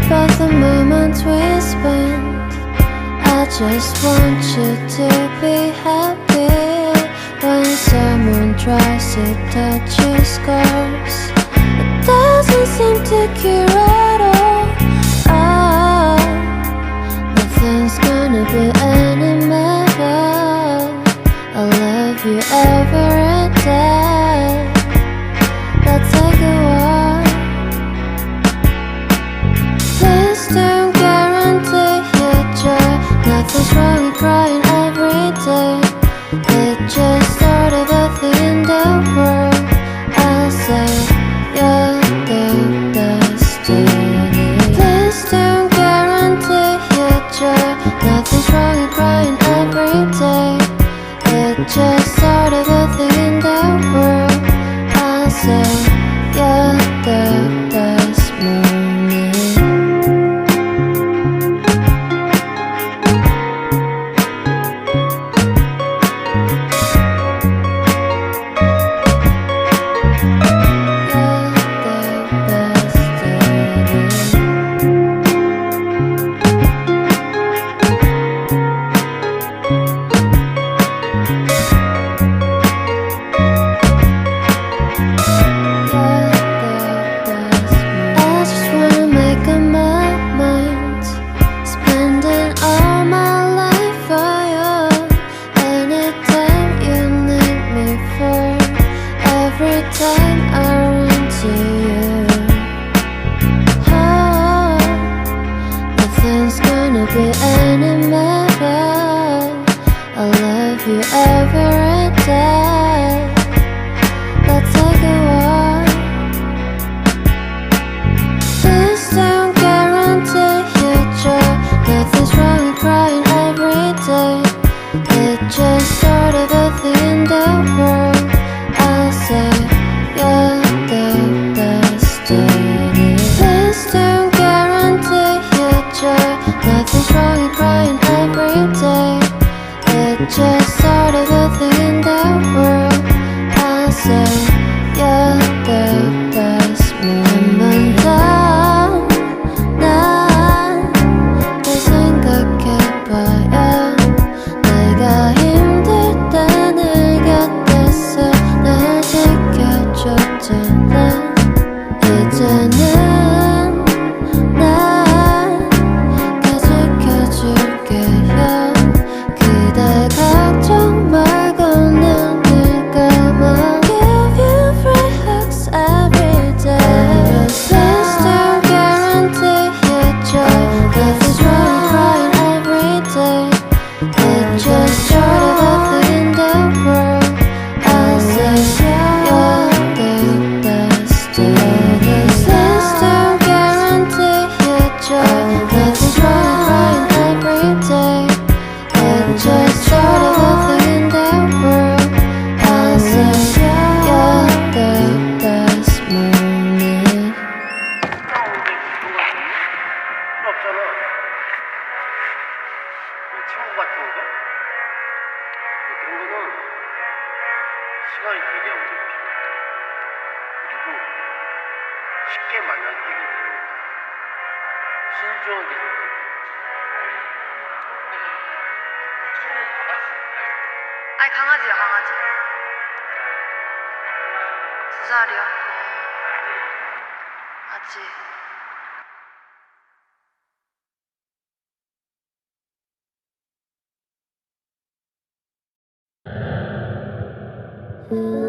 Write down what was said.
About the moments we spent, I just want you to be happy. When someone tries to touch your scars, it doesn't seem to cure at all. Nothing's gonna be any better. I'll love you every day. Let's take a walk. Please don't guarantee your joy. Nothing's wrong with crying every day. It's just sort of a thing in the world. I'll say you're the destiny. Please don't guarantee your joy. Nothing's wrong with crying every day. It's just sort of a thing in the world. I'll say you're the best moment. Just sort of a thing in the world. I'll say you're the best moment. 난 널 생각해봐야 내가 힘들 때 내 곁에서 날 지켜줬잖아. 이제는 날 다 지켜줄게요. 걱정 말고 눈을 감아. Give you free hugs every day. Please don't guarantee your joy. Nothing's wrong with crying every day. It's just sort of a thing in the world. I'll say you're the destiny. Please don't guarantee your joy. Nothing's wrong with crying every day. It's just sort of a thing in the world. I'll say you're the best moment. 없잖아. 친구 같은 거? 그런 거는 시간이 되게 오래 필요해. 그리고 쉽게 만나서 해결되는 거야. 신중하게 생각해. 아니 강아지야 강아지. 2살이야. 아직. you.